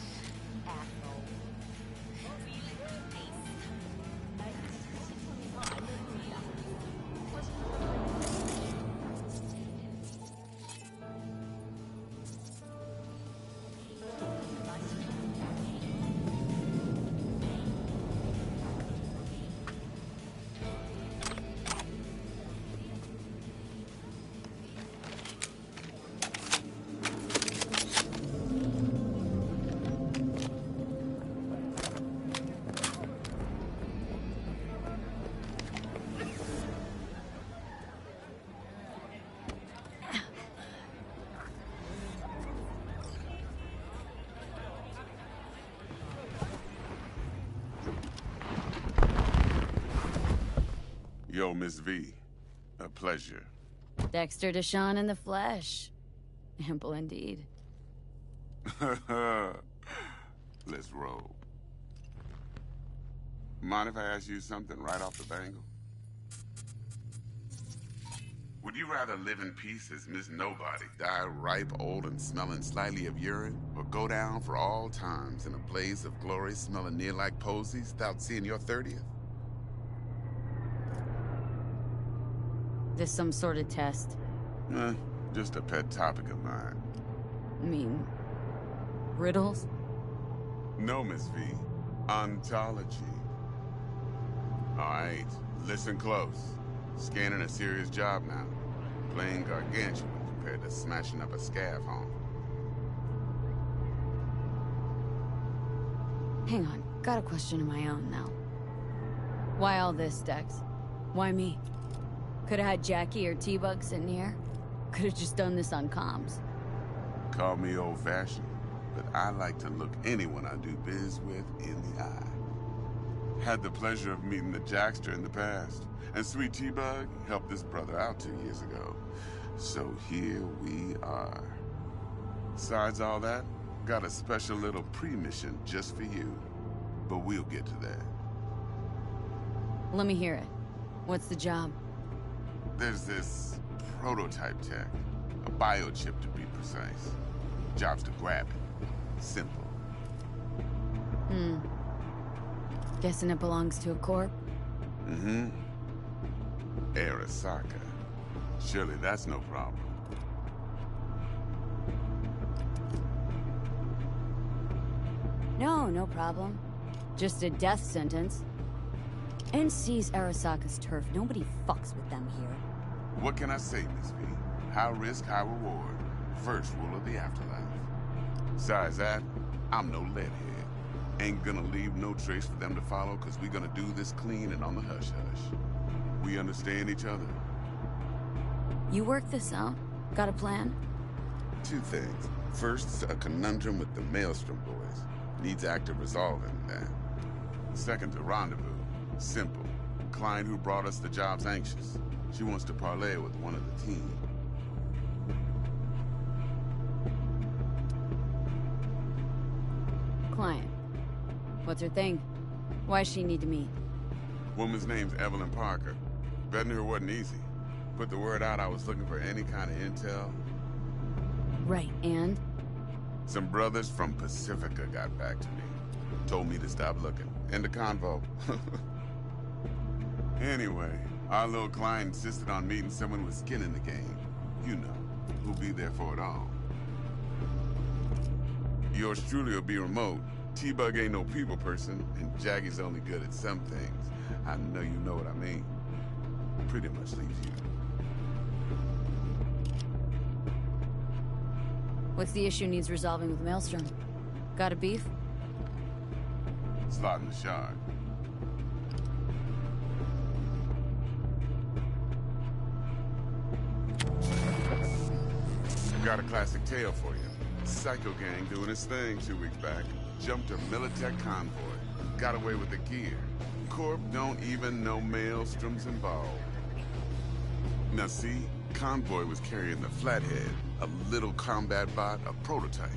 asshole. Yo, Miss V. A pleasure. Dexter Deshawn in the flesh. Ample indeed. Let's roll. Mind if I ask you something right off the bangle? Would you rather live in peace as Miss Nobody, die ripe, old, and smelling slightly of urine, or go down for all times in a blaze of glory smelling near like posies without seeing your 30th? This some sort of test? Just a pet topic of mine. I mean, riddles? No, Miss V. Ontology. Alright, listen close. Scanning a serious job now. Playing gargantuan compared to smashing up a scav home. Hang on, got a question of my own now. Why all this, Dex? Why me? Could've had Jackie or T-Bug sitting here. Could've just done this on comms. Call me old-fashioned, but I like to look anyone I do biz with in the eye. Had the pleasure of meeting the Jackster in the past, and Sweet T-Bug helped this brother out 2 years ago. So here we are. Besides all that, got a special little pre-mission just for you. But we'll get to that. Let me hear it. What's the job? There's this prototype tech. A biochip to be precise. Job's to grab it. Simple. Guessing it belongs to a corp? Mm-hmm. Arasaka. Surely that's no problem. No problem. Just a death sentence. NC's Arasaka's turf. Nobody fucks with them here. What can I say, Miss V? High risk, high reward. First rule of the afterlife. Besides that, I'm no leadhead. Ain't gonna leave no trace for them to follow, cause we gonna do this clean and on the hush-hush. We understand each other. You work this out? Got a plan? Two things. First, a conundrum with the Maelstrom boys. Needs active resolving, that. Second, a rendezvous. Simple. Client who brought us the job's anxious. She wants to parlay with one of the team. Client. What's her thing? Why's she need to meet? Woman's name's Evelyn Parker. Betting her wasn't easy. Put the word out I was looking for any kind of intel. Right, and? Some brothers from Pacifica got back to me. Told me to stop looking. End of convo. Anyway, our little client insisted on meeting someone with skin in the game. You know, who'll be there for it all. Yours truly will be remote. T-Bug ain't no people person, and Jaggy's only good at some things. I know you know what I mean. Pretty much leaves you. What's the issue needs resolving with Maelstrom? Got a beef? Slot in the shard. Got a classic tale for you. Psycho gang doing his thing 2 weeks back. Jumped a Militech convoy. Got away with the gear. Corp don't even know Maelstrom's involved. Now see, convoy was carrying the Flathead, a little combat bot, a prototype.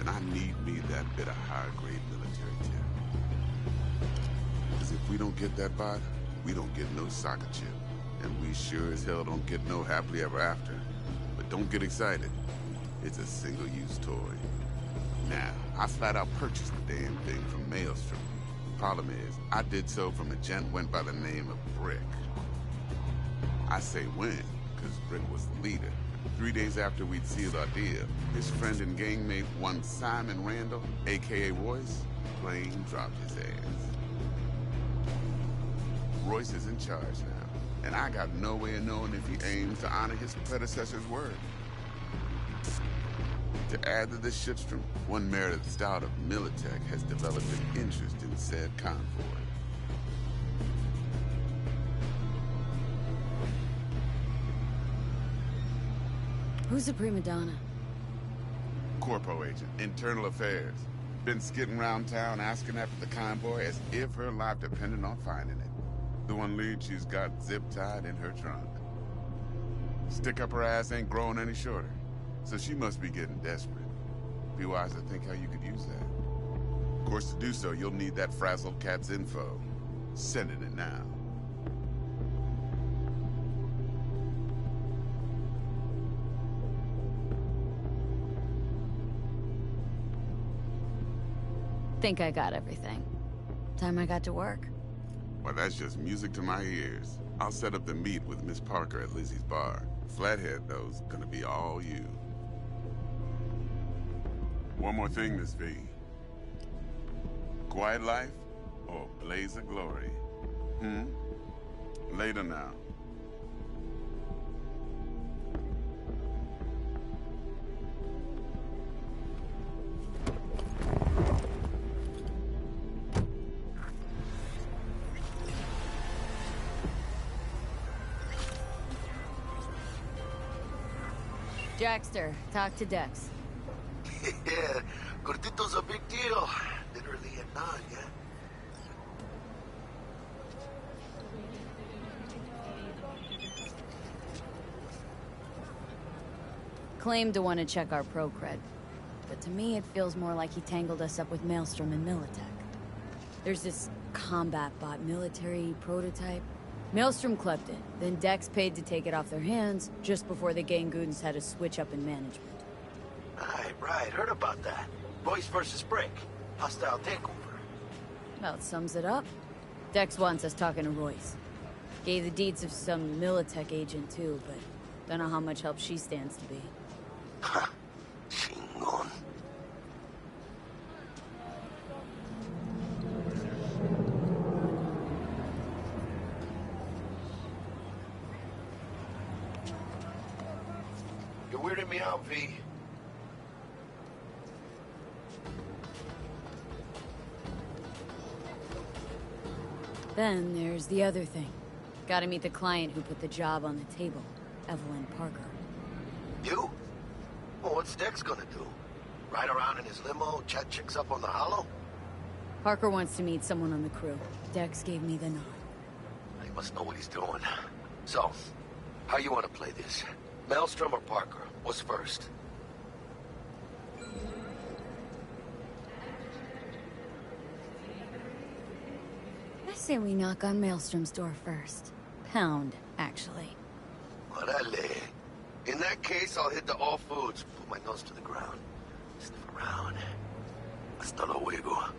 And I need me that bit of high-grade military tech. Because if we don't get that bot, we don't get no soccer chip. And we sure as hell don't get no happily ever after. But don't get excited. It's a single-use toy. Now, I flat out purchased the damn thing from Maelstrom. Problem is, I did so from a gent went by the name of Brick. I say when, because Brick was the leader. 3 days after we'd sealed our deal, his friend and gangmate, one Simon Randall, a.k.a. Royce, plain dropped his ass. Royce is in charge now, and I got no way of knowing if he aims to honor his predecessor's word. To add to this shitstorm, one Meredith Stout of Militech has developed an interest in said convoy. Who's the prima donna? Corpo agent, internal affairs. Been skidding around town asking after the convoy as if her life depended on finding it. The one lead she's got zip-tied in her trunk. Stick up her ass ain't growing any shorter, so she must be getting desperate. Be wise to think how you could use that. Of course, to do so, you'll need that frazzled cat's info. Sending it now. Think I got everything. Time I got to work. Well, that's just music to my ears. I'll set up the meet with Miss Parker at Lizzie's bar. Flathead, though's gonna be all you. One more thing, Miss V. Quiet life or blaze of glory? Later now. Jackster, talk to Dex. Yeah, Gordito's a big deal. Literally a non, yeah? Claimed to want to check our pro cred. But to me, it feels more like he tangled us up with Maelstrom and Militech. There's this combat bot military prototype. Maelstrom clept it, then Dex paid to take it off their hands just before the Gangoons had a switch up in management. Right, heard about that. Royce versus Brick. Hostile takeover. About sums it up. Dex wants us talking to Royce. Gave the deeds of some Militech agent too, but don't know how much help she stands to be. Chingon. You're weirding me out, V. Then there's the other thing. Gotta meet the client who put the job on the table, Evelyn Parker. You? Well, what's Dex gonna do? Ride around in his limo, chat chicks up on the hollow? Parker wants to meet someone on the crew. Dex gave me the nod. He must know what he's doing. So, how you want to play this? Maelstrom or Parker? What's first? I say we knock on Maelstrom's door first. Pound, actually. Orale. In that case, I'll hit the all foods, put my nose to the ground, sniff around. Hasta luego.